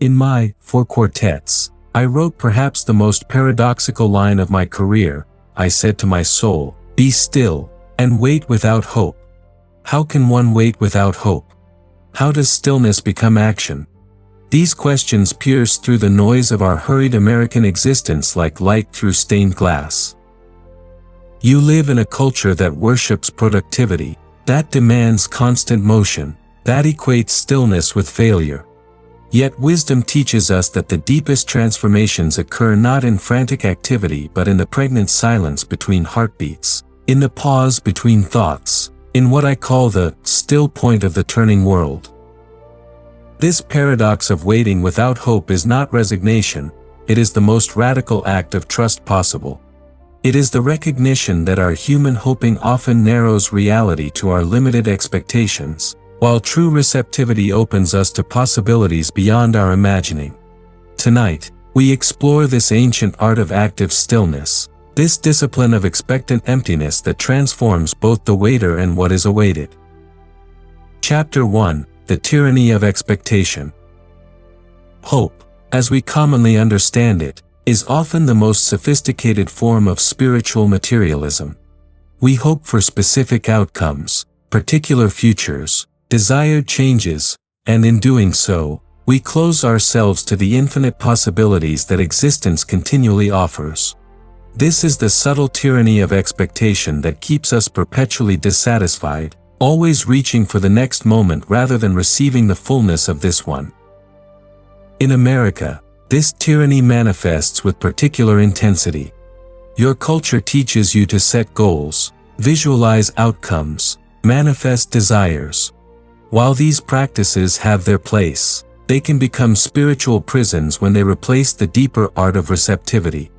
In my Four Quartets, I wrote perhaps the most paradoxical line of my career. I said to my soul, "Be still, and wait without hope." How can one wait without hope? How does stillness become action? These questions pierce through the noise of our hurried American existence like light through stained glass. You live in a culture that worships productivity, that demands constant motion, that equates stillness with failure. Yet wisdom teaches us that the deepest transformations occur not in frantic activity but in the pregnant silence between heartbeats, in the pause between thoughts, in what I call the still point of the turning world. This paradox of waiting without hope is not resignation, it is the most radical act of trust possible. It is the recognition that our human hoping often narrows reality to our limited expectations, while true receptivity opens us to possibilities beyond our imagining. Tonight, we explore this ancient art of active stillness, this discipline of expectant emptiness that transforms both the waiter and what is awaited. Chapter 1: The Tyranny of Expectation. Hope, as we commonly understand it, is often the most sophisticated form of spiritual materialism. We hope for specific outcomes, particular futures, desired changes, and in doing so, we close ourselves to the infinite possibilities that existence continually offers. This is the subtle tyranny of expectation that keeps us perpetually dissatisfied, always reaching for the next moment rather than receiving the fullness of this one. In America, this tyranny manifests with particular intensity. Your culture teaches you to set goals, visualize outcomes, manifest desires. While these practices have their place, they can become spiritual prisons when they replace the deeper art of receptivity.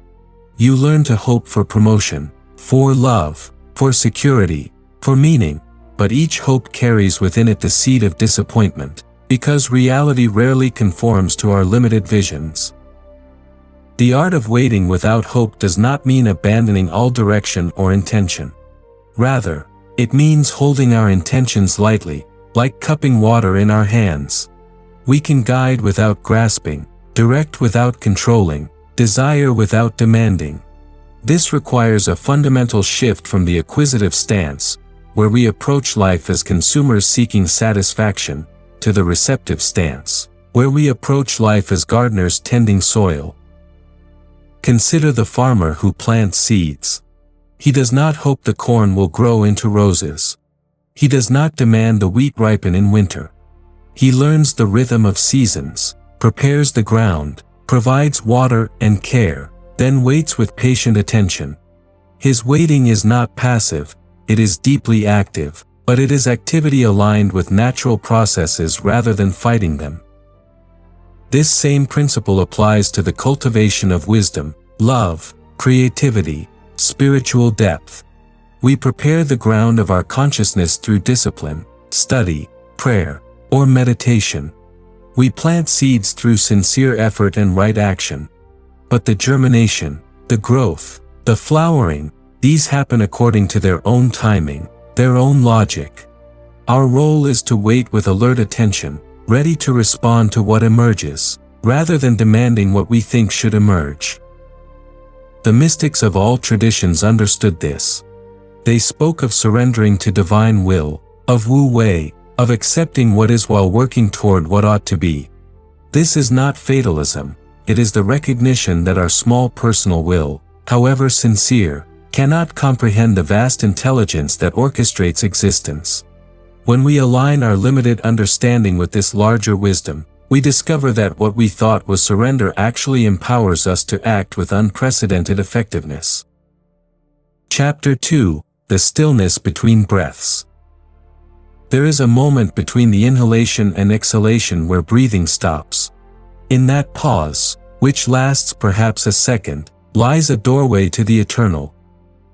You learn to hope for promotion, for love, for security, for meaning, but each hope carries within it the seed of disappointment, because reality rarely conforms to our limited visions. The art of waiting without hope does not mean abandoning all direction or intention. Rather, it means holding our intentions lightly, like cupping water in our hands. We can guide without grasping, direct without controlling, desire without demanding. This requires a fundamental shift from the acquisitive stance, where we approach life as consumers seeking satisfaction, to the receptive stance, where we approach life as gardeners tending soil. Consider the farmer who plants seeds. He does not hope the corn will grow into roses. He does not demand the wheat ripen in winter. He learns the rhythm of seasons, prepares the ground, provides water and care, then waits with patient attention. His waiting is not passive, it is deeply active, but it is activity aligned with natural processes rather than fighting them. This same principle applies to the cultivation of wisdom, love, creativity, spiritual depth. We prepare the ground of our consciousness through discipline, study, prayer, or meditation. We plant seeds through sincere effort and right action. But the germination, the growth, the flowering, these happen according to their own timing, their own logic. Our role is to wait with alert attention, ready to respond to what emerges, rather than demanding what we think should emerge. The mystics of all traditions understood this. They spoke of surrendering to divine will, of wu-wei, of accepting what is while working toward what ought to be. This is not fatalism, it is the recognition that our small personal will, however sincere, cannot comprehend the vast intelligence that orchestrates existence. When we align our limited understanding with this larger wisdom, we discover that what we thought was surrender actually empowers us to act with unprecedented effectiveness. Chapter 2: The Stillness Between Breaths. There is a moment between the inhalation and exhalation where breathing stops. In that pause, which lasts perhaps a second, lies a doorway to the eternal.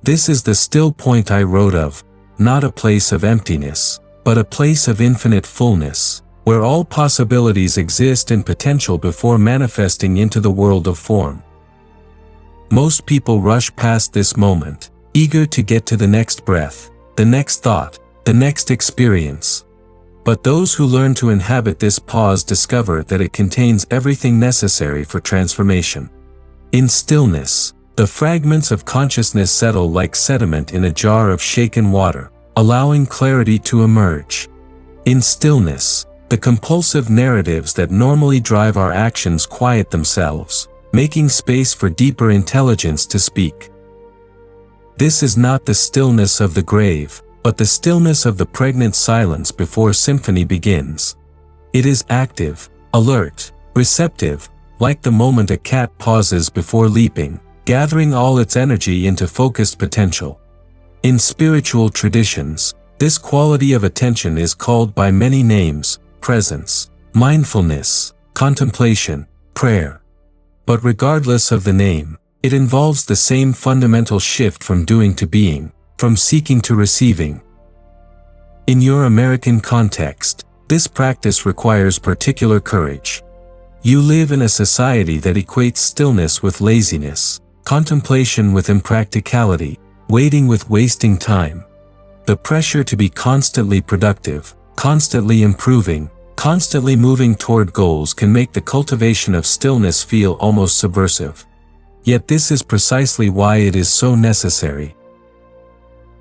This is the still point I wrote of, not a place of emptiness, but a place of infinite fullness, where all possibilities exist in potential before manifesting into the world of form. Most people rush past this moment, eager to get to the next breath, the next thought, the next experience. But those who learn to inhabit this pause discover that it contains everything necessary for transformation. In stillness, the fragments of consciousness settle like sediment in a jar of shaken water, allowing clarity to emerge. In stillness, the compulsive narratives that normally drive our actions quiet themselves, making space for deeper intelligence to speak. This is not the stillness of the grave, but the stillness of the pregnant silence before symphony begins. It is active, alert, receptive, like the moment a cat pauses before leaping, gathering all its energy into focused potential. In spiritual traditions, this quality of attention is called by many names: presence, mindfulness, contemplation, prayer. But regardless of the name, it involves the same fundamental shift from doing to being, from seeking to receiving. In your American context, this practice requires particular courage. You live in a society that equates stillness with laziness, contemplation with impracticality, waiting with wasting time. The pressure to be constantly productive, constantly improving, constantly moving toward goals can make the cultivation of stillness feel almost subversive. Yet this is precisely why it is so necessary.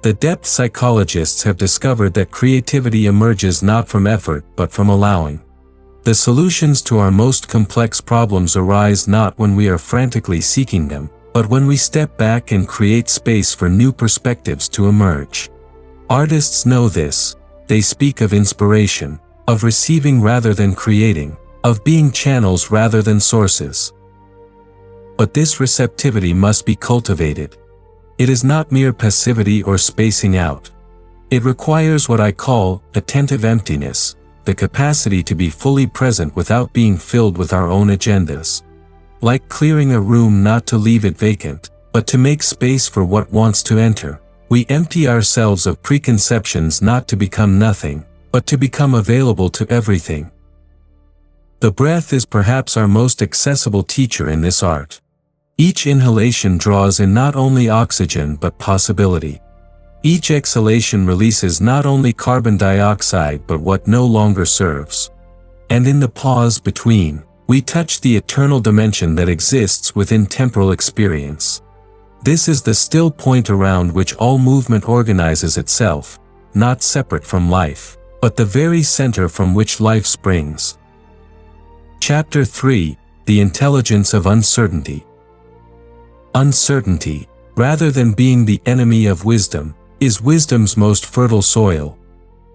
The depth psychologists have discovered that creativity emerges not from effort but from allowing. The solutions to our most complex problems arise not when we are frantically seeking them, but when we step back and create space for new perspectives to emerge. Artists know this. They speak of inspiration, of receiving rather than creating, of being channels rather than sources. But this receptivity must be cultivated. It is not mere passivity or spacing out. It requires what I call attentive emptiness, the capacity to be fully present without being filled with our own agendas. Like clearing a room, not to leave it vacant, but to make space for what wants to enter. We empty ourselves of preconceptions not to become nothing, but to become available to everything. The breath is perhaps our most accessible teacher in this art. Each inhalation draws in not only oxygen but possibility. Each exhalation releases not only carbon dioxide but what no longer serves. And in the pause between, we touch the eternal dimension that exists within temporal experience. This is the still point around which all movement organizes itself, not separate from life, but the very center from which life springs. Chapter 3: The Intelligence of Uncertainty. Uncertainty, rather than being the enemy of wisdom, is wisdom's most fertile soil.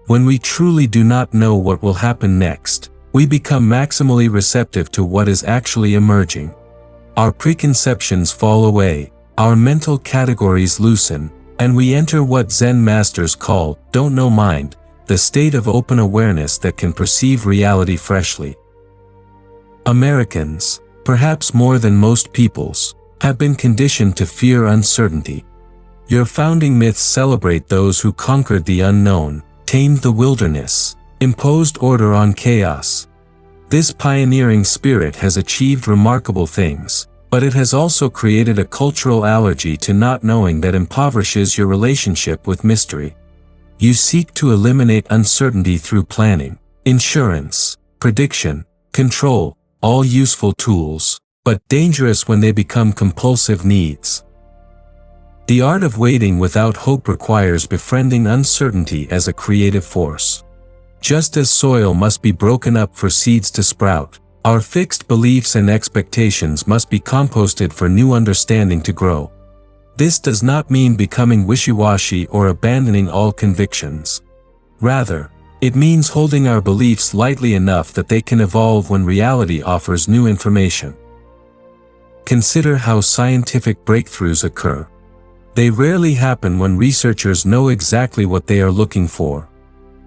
When we truly do not know what will happen next, we become maximally receptive to what is actually emerging. Our preconceptions fall away, our mental categories loosen, and we enter what Zen masters call don't know mind, the state of open awareness that can perceive reality freshly. Americans, perhaps more than most peoples, have been conditioned to fear uncertainty. Your founding myths celebrate those who conquered the unknown, tamed the wilderness, imposed order on chaos. This pioneering spirit has achieved remarkable things, but it has also created a cultural allergy to not knowing that impoverishes your relationship with mystery. You seek to eliminate uncertainty through planning, insurance, prediction, control, all useful tools, but dangerous when they become compulsive needs. The art of waiting without hope requires befriending uncertainty as a creative force. Just as soil must be broken up for seeds to sprout, our fixed beliefs and expectations must be composted for new understanding to grow. This does not mean becoming wishy-washy or abandoning all convictions. Rather, it means holding our beliefs lightly enough that they can evolve when reality offers new information. Consider how scientific breakthroughs occur. They rarely happen when researchers know exactly what they are looking for.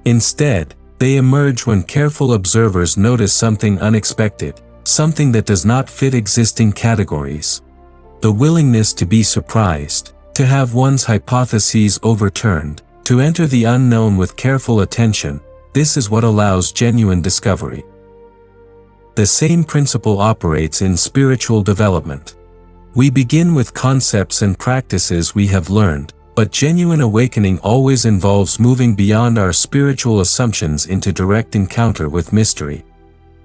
Instead, they emerge when careful observers notice something unexpected, something that does not fit existing categories. The willingness to be surprised, to have one's hypotheses overturned, to enter the unknown with careful attention, this is what allows genuine discovery. The same principle operates in spiritual development. We begin with concepts and practices we have learned, But genuine awakening always involves moving beyond our spiritual assumptions into direct encounter with mystery.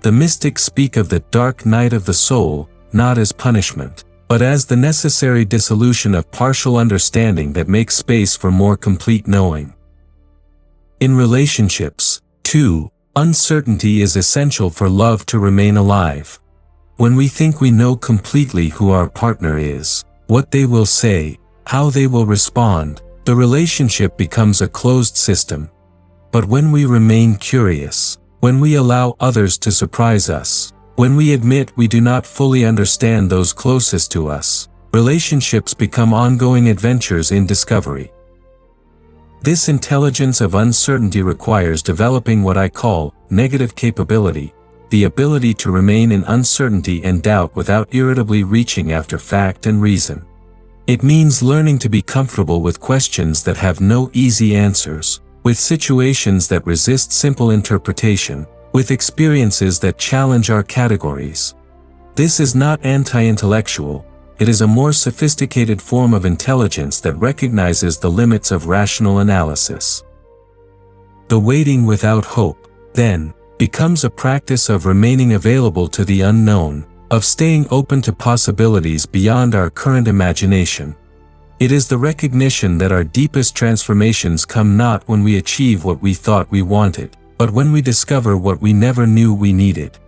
The mystics speak of the dark night of the soul, not as punishment, but as the necessary dissolution of partial understanding that makes space for more complete knowing. In relationships, too, uncertainty is essential for love to remain alive. When we think we know completely who our partner is, what they will say, how they will respond, the relationship becomes a closed system. But when we remain curious, when we allow others to surprise us, when we admit we do not fully understand those closest to us, relationships become ongoing adventures in discovery. This intelligence of uncertainty requires developing what I call negative capability, the ability to remain in uncertainty and doubt without irritably reaching after fact and reason. It means learning to be comfortable with questions that have no easy answers, with situations that resist simple interpretation, with experiences that challenge our categories. This is not anti-intellectual, it is a more sophisticated form of intelligence that recognizes the limits of rational analysis. The waiting without hope, then, becomes a practice of remaining available to the unknown, of staying open to possibilities beyond our current imagination. It is the recognition that our deepest transformations come not when we achieve what we thought we wanted, but when we discover what we never knew we needed.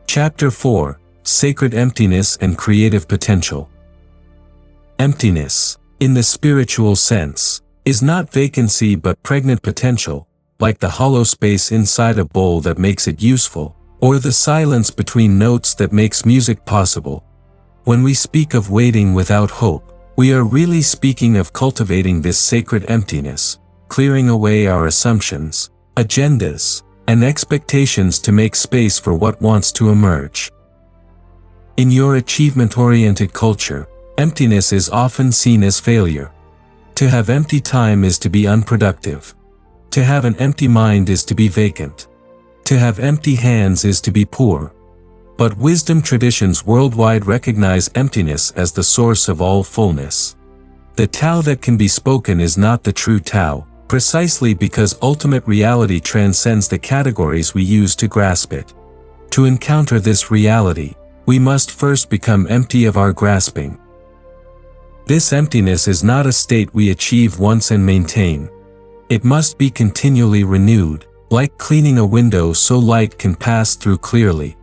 Chapter 4: Sacred Emptiness and Creative Potential. Emptiness, in the spiritual sense, is not vacancy but pregnant potential, like the hollow space inside a bowl that makes it useful, or the silence between notes that makes music possible. When we speak of waiting without hope, we are really speaking of cultivating this sacred emptiness, clearing away our assumptions, agendas, and expectations to make space for what wants to emerge. In your achievement-oriented culture, emptiness is often seen as failure. To have empty time is to be unproductive. To have an empty mind is to be vacant. To have empty hands is to be poor. But wisdom traditions worldwide recognize emptiness as the source of all fullness. The Tao that can be spoken is not the true Tao, precisely because ultimate reality transcends the categories we use to grasp it. To encounter this reality, we must first become empty of our grasping. This emptiness is not a state we achieve once and maintain. It must be continually renewed, like cleaning a window so light can pass through clearly.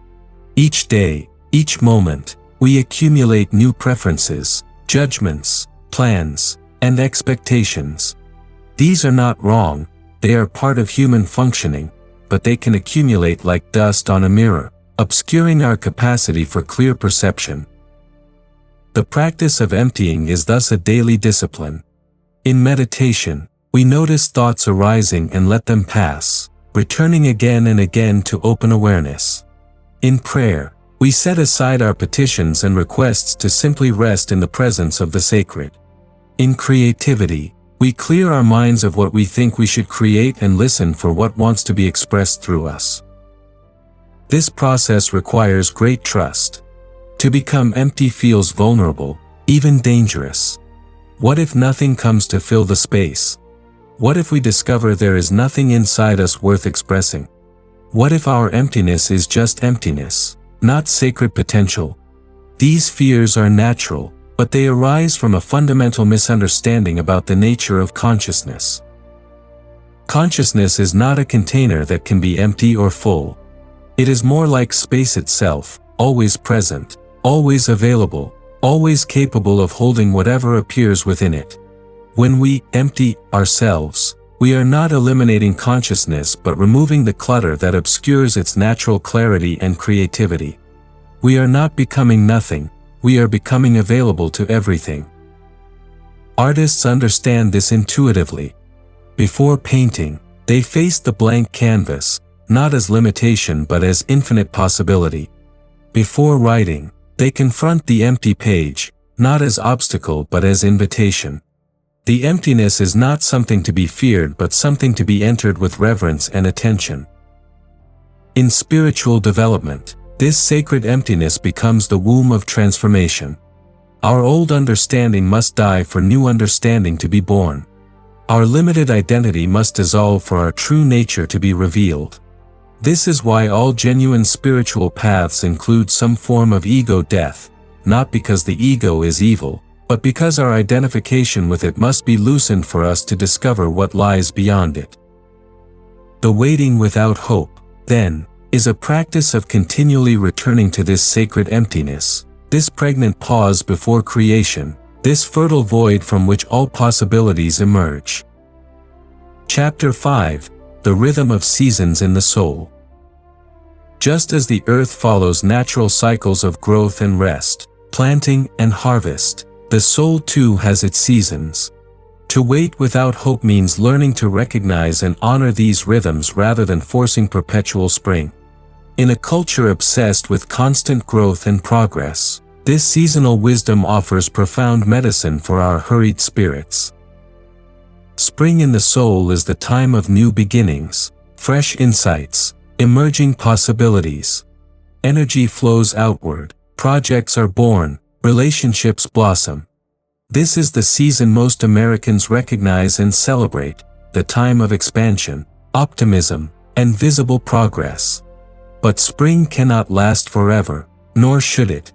Each day, each moment, we accumulate new preferences, judgments, plans, and expectations. These are not wrong, they are part of human functioning, but they can accumulate like dust on a mirror, obscuring our capacity for clear perception. The practice of emptying is thus a daily discipline. In meditation, we notice thoughts arising and let them pass, returning again and again to open awareness. In prayer, we set aside our petitions and requests to simply rest in the presence of the sacred. In creativity, we clear our minds of what we think we should create and listen for what wants to be expressed through us. This process requires great trust. To become empty feels vulnerable, even dangerous. What if nothing comes to fill the space? What if we discover there is nothing inside us worth expressing? What if our emptiness is just emptiness, not sacred potential? These fears are natural, but they arise from a fundamental misunderstanding about the nature of consciousness. Consciousness is not a container that can be empty or full. It is more like space itself, always present, always available, always capable of holding whatever appears within it. When we empty ourselves, we are not eliminating consciousness but removing the clutter that obscures its natural clarity and creativity. We are not becoming nothing, we are becoming available to everything. Artists understand this intuitively. Before painting, they face the blank canvas, not as limitation but as infinite possibility. Before writing, they confront the empty page, not as obstacle but as invitation. The emptiness is not something to be feared but something to be entered with reverence and attention. In spiritual development, this sacred emptiness becomes the womb of transformation. Our old understanding must die for new understanding to be born. Our limited identity must dissolve for our true nature to be revealed. This is why all genuine spiritual paths include some form of ego death, not because the ego is evil, but because our identification with it must be loosened for us to discover what lies beyond it. The waiting without hope, then, is a practice of continually returning to this sacred emptiness, this pregnant pause before creation, this fertile void from which all possibilities emerge. Chapter 5: The Rhythm of Seasons in the Soul. Just as the earth follows natural cycles of growth and rest, planting and harvest, the soul too has its seasons. To wait without hope means learning to recognize and honor these rhythms rather than forcing perpetual spring. In a culture obsessed with constant growth and progress, this seasonal wisdom offers profound medicine for our hurried spirits. Spring in the soul is the time of new beginnings, fresh insights, emerging possibilities. Energy flows outward, projects are born, relationships blossom. This is the season most Americans recognize and celebrate, the time of expansion, optimism, and visible progress. But spring cannot last forever, nor should it.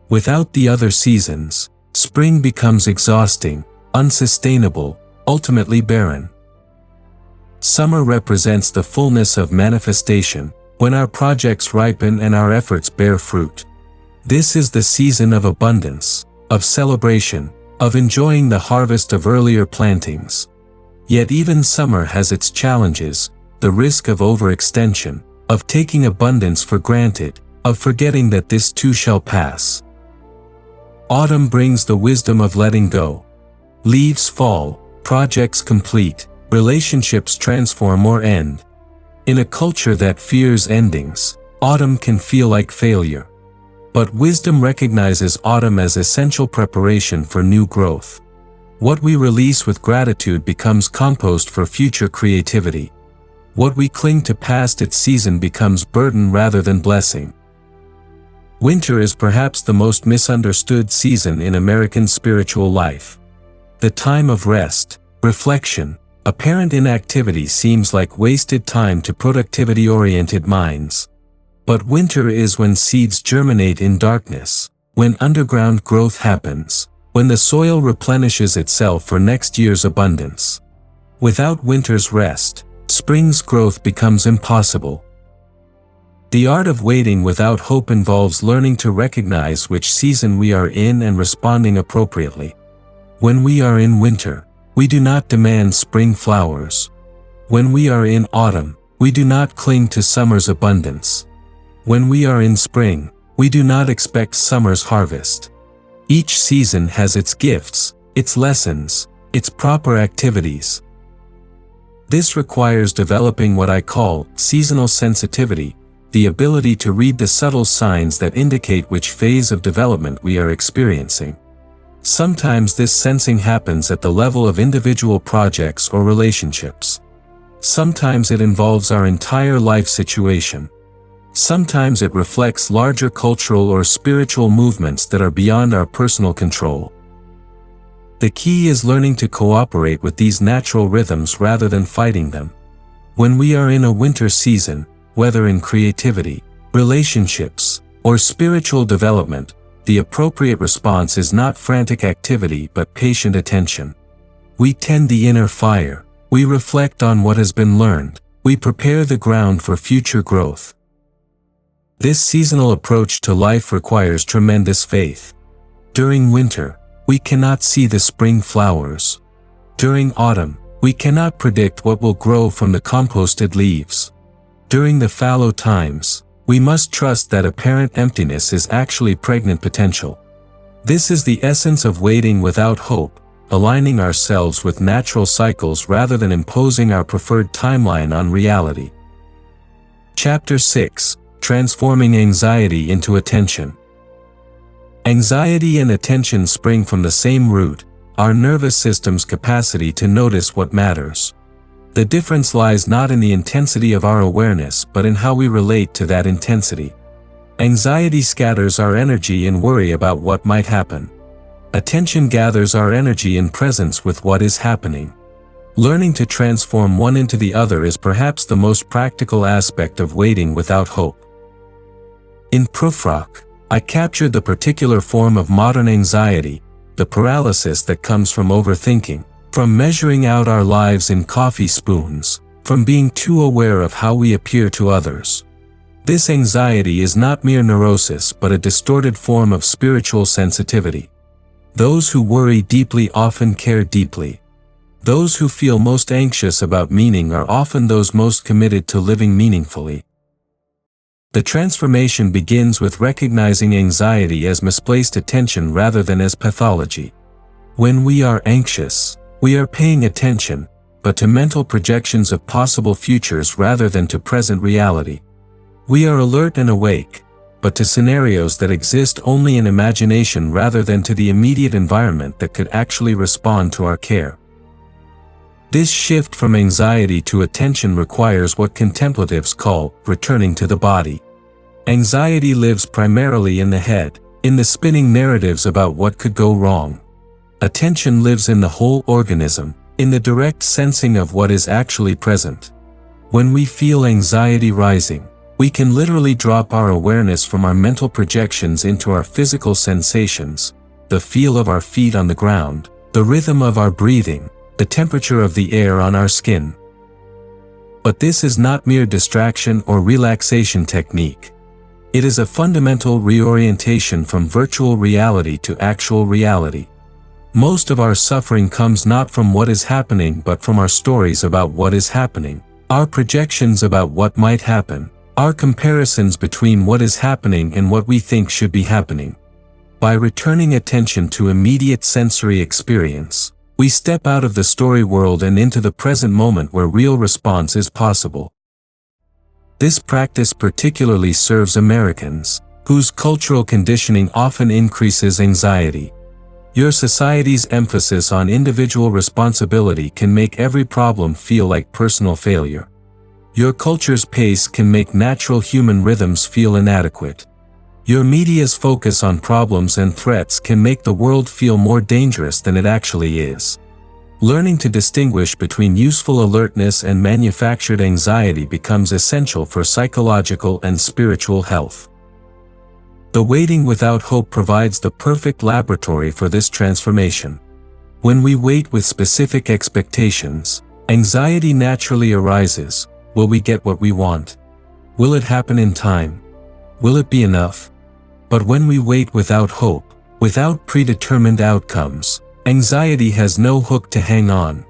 Without the other seasons, spring becomes exhausting, unsustainable, ultimately barren. Summer represents the fullness of manifestation, when our projects ripen and our efforts bear fruit. This is the season of abundance, of celebration, of enjoying the harvest of earlier plantings. Yet even summer has its challenges, the risk of overextension, of taking abundance for granted, of forgetting that this too shall pass. Autumn brings the wisdom of letting go. Leaves fall, projects complete, relationships transform or end. In a culture that fears endings, autumn can feel like failure. But wisdom recognizes autumn as essential preparation for new growth. What we release with gratitude becomes compost for future creativity. What we cling to past its season becomes burden rather than blessing. Winter is perhaps the most misunderstood season in American spiritual life. The time of rest, reflection, apparent inactivity seems like wasted time to productivity-oriented minds. But winter is when seeds germinate in darkness, when underground growth happens, when the soil replenishes itself for next year's abundance. Without winter's rest, spring's growth becomes impossible. The art of waiting without hope involves learning to recognize which season we are in and responding appropriately. When we are in winter, we do not demand spring flowers. When we are in autumn, we do not cling to summer's abundance. When we are in spring, we do not expect summer's harvest. Each season has its gifts, its lessons, its proper activities. This requires developing what I call seasonal sensitivity, the ability to read the subtle signs that indicate which phase of development we are experiencing. Sometimes this sensing happens at the level of individual projects or relationships. Sometimes it involves our entire life situation. Sometimes it reflects larger cultural or spiritual movements that are beyond our personal control. The key is learning to cooperate with these natural rhythms rather than fighting them. When we are in a winter season, whether in creativity, relationships, or spiritual development, the appropriate response is not frantic activity but patient attention. We tend the inner fire, we reflect on what has been learned, we prepare the ground for future growth. This seasonal approach to life requires tremendous faith. During winter, we cannot see the spring flowers. During autumn, we cannot predict what will grow from the composted leaves. During the fallow times, we must trust that apparent emptiness is actually pregnant potential. This is the essence of waiting without hope, aligning ourselves with natural cycles rather than imposing our preferred timeline on reality. Chapter 6: Transforming Anxiety into Attention. Anxiety and attention spring from the same root, our nervous system's capacity to notice what matters. The difference lies not in the intensity of our awareness but in how we relate to that intensity. Anxiety scatters our energy in worry about what might happen. Attention gathers our energy and presence with what is happening. Learning to transform one into the other is perhaps the most practical aspect of waiting without hope. In Proofrock, I captured the particular form of modern anxiety, the paralysis that comes from overthinking, from measuring out our lives in coffee spoons, from being too aware of how we appear to others. This anxiety is not mere neurosis but a distorted form of spiritual sensitivity. Those who worry deeply often care deeply. Those who feel most anxious about meaning are often those most committed to living meaningfully. The transformation begins with recognizing anxiety as misplaced attention rather than as pathology. When we are anxious, we are paying attention, but to mental projections of possible futures rather than to present reality. We are alert and awake, but to scenarios that exist only in imagination rather than to the immediate environment that could actually respond to our care. This shift from anxiety to attention requires what contemplatives call returning to the body. Anxiety lives primarily in the head, in the spinning narratives about what could go wrong. Attention lives in the whole organism, in the direct sensing of what is actually present. When we feel anxiety rising, we can literally drop our awareness from our mental projections into our physical sensations, the feel of our feet on the ground, the rhythm of our breathing, the temperature of the air on our skin. But this is not mere distraction or relaxation technique. It is a fundamental reorientation from virtual reality to actual reality. Most of our suffering comes not from what is happening but from our stories about what is happening, our projections about what might happen, our comparisons between what is happening and what we think should be happening. By returning attention to immediate sensory experience, we step out of the story world and into the present moment where real response is possible. This practice particularly serves Americans, whose cultural conditioning often increases anxiety. Your society's emphasis on individual responsibility can make every problem feel like personal failure. Your culture's pace can make natural human rhythms feel inadequate. Your media's focus on problems and threats can make the world feel more dangerous than it actually is. Learning to distinguish between useful alertness and manufactured anxiety becomes essential for psychological and spiritual health. The waiting without hope provides the perfect laboratory for this transformation. When we wait with specific expectations, anxiety naturally arises. Will we get what we want? Will it happen in time? Will it be enough? But when we wait without hope, without predetermined outcomes, anxiety has no hook to hang on.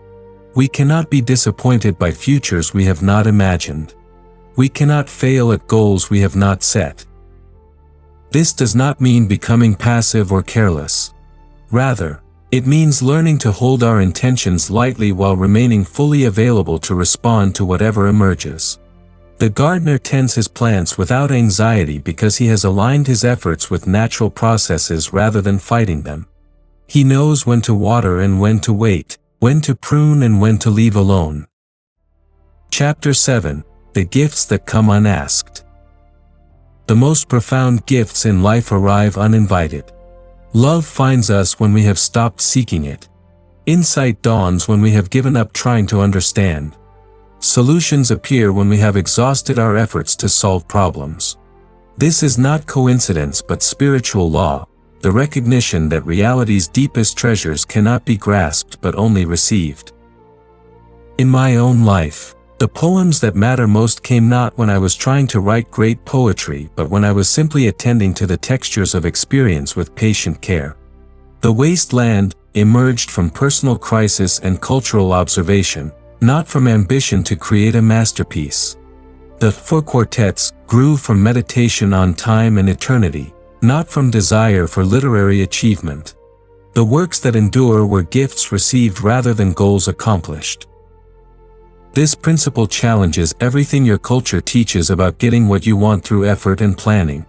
We cannot be disappointed by futures we have not imagined. We cannot fail at goals we have not set. This does not mean becoming passive or careless. Rather, it means learning to hold our intentions lightly while remaining fully available to respond to whatever emerges. The gardener tends his plants without anxiety because he has aligned his efforts with natural processes rather than fighting them. He knows when to water and when to wait, when to prune and when to leave alone. Chapter 7: The Gifts That Come Unasked. The most profound gifts in life arrive uninvited. Love finds us when we have stopped seeking it. Insight dawns when we have given up trying to understand. Solutions appear when we have exhausted our efforts to solve problems. This is not coincidence but spiritual law, the recognition that reality's deepest treasures cannot be grasped but only received. In my own life, the poems that matter most came not when I was trying to write great poetry but when I was simply attending to the textures of experience with patient care. The Wasteland emerged from personal crisis and cultural observation, not from ambition to create a masterpiece. The Four Quartets grew from meditation on time and eternity, not from desire for literary achievement. The works that endure were gifts received rather than goals accomplished. This principle challenges everything your culture teaches about getting what you want through effort and planning.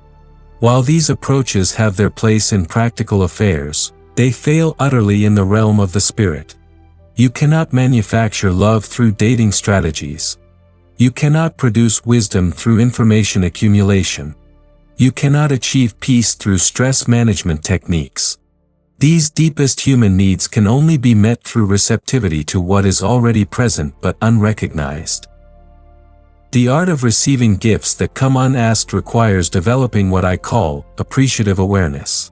While these approaches have their place in practical affairs, they fail utterly in the realm of the spirit. You cannot manufacture love through dating strategies. You cannot produce wisdom through information accumulation. You cannot achieve peace through stress management techniques. These deepest human needs can only be met through receptivity to what is already present but unrecognized. The art of receiving gifts that come unasked requires developing what I call appreciative awareness.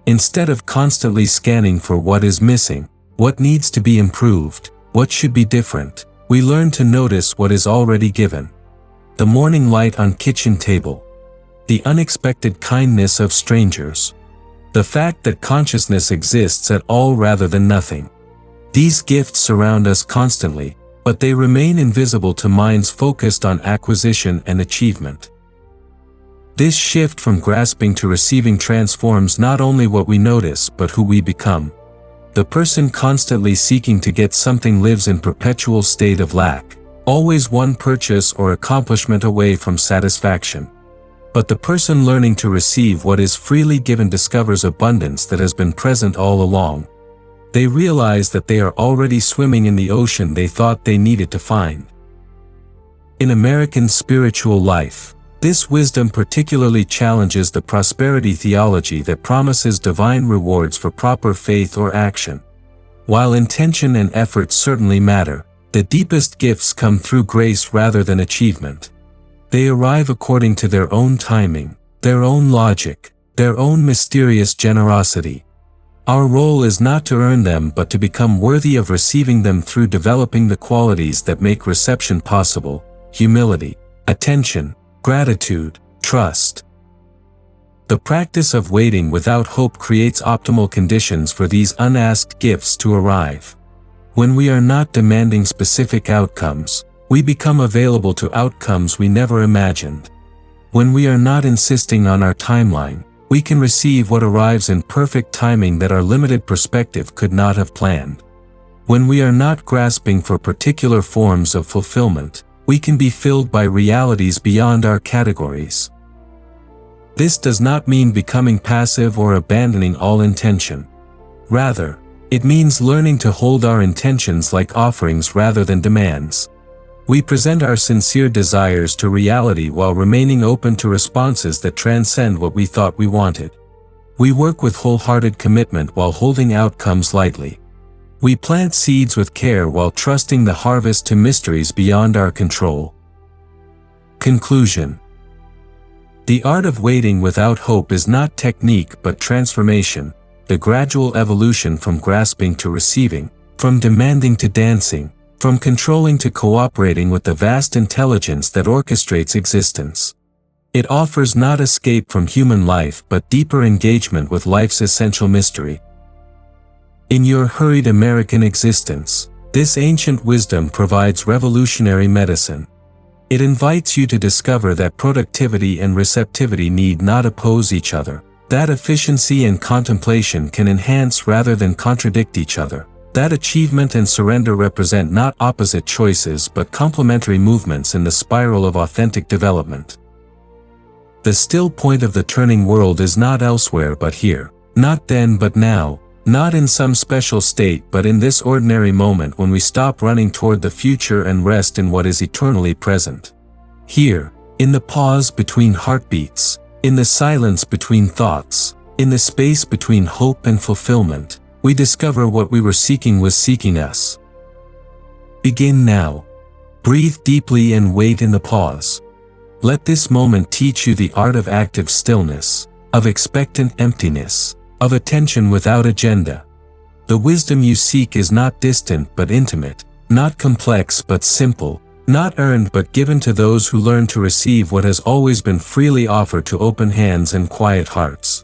Instead of constantly scanning for what is missing, what needs to be improved, what should be different, we learn to notice what is already given. The morning light on kitchen table. The unexpected kindness of strangers. The fact that consciousness exists at all rather than nothing. These gifts surround us constantly, but they remain invisible to minds focused on acquisition and achievement. This shift from grasping to receiving transforms not only what we notice but who we become. The person constantly seeking to get something lives in perpetual state of lack, always one purchase or accomplishment away from satisfaction. But the person learning to receive what is freely given discovers abundance that has been present all along. They realize that they are already swimming in the ocean they thought they needed to find. In American spiritual life, this wisdom particularly challenges the prosperity theology that promises divine rewards for proper faith or action. While intention and effort certainly matter, the deepest gifts come through grace rather than achievement. They arrive according to their own timing, their own logic, their own mysterious generosity. Our role is not to earn them but to become worthy of receiving them through developing the qualities that make reception possible: humility, attention, gratitude, trust. The practice of waiting without hope creates optimal conditions for these unasked gifts to arrive. When we are not demanding specific outcomes, we become available to outcomes we never imagined. When we are not insisting on our timeline, we can receive what arrives in perfect timing that our limited perspective could not have planned. When we are not grasping for particular forms of fulfillment, we can be filled by realities beyond our categories. This does not mean becoming passive or abandoning all intention. Rather, it means learning to hold our intentions like offerings rather than demands. We present our sincere desires to reality while remaining open to responses that transcend what we thought we wanted. We work with wholehearted commitment while holding outcomes lightly. We plant seeds with care while trusting the harvest to mysteries beyond our control. Conclusion. The art of waiting without hope is not technique but transformation, the gradual evolution from grasping to receiving, from demanding to dancing, from controlling to cooperating with the vast intelligence that orchestrates existence. It offers not escape from human life but deeper engagement with life's essential mystery. In your hurried American existence, this ancient wisdom provides revolutionary medicine. It invites you to discover that productivity and receptivity need not oppose each other, that efficiency and contemplation can enhance rather than contradict each other, that achievement and surrender represent not opposite choices but complementary movements in the spiral of authentic development. The still point of the turning world is not elsewhere but here, not then but now, not in some special state but in this ordinary moment when we stop running toward the future and rest in what is eternally present. Here, in the pause between heartbeats, in the silence between thoughts, in the space between hope and fulfillment, we discover what we were seeking was seeking us. Begin now. Breathe deeply and wait in the pause. Let this moment teach you the art of active stillness, of expectant emptiness, of attention without agenda. The wisdom you seek is not distant but intimate, not complex but simple, not earned but given to those who learn to receive what has always been freely offered to open hands and quiet hearts.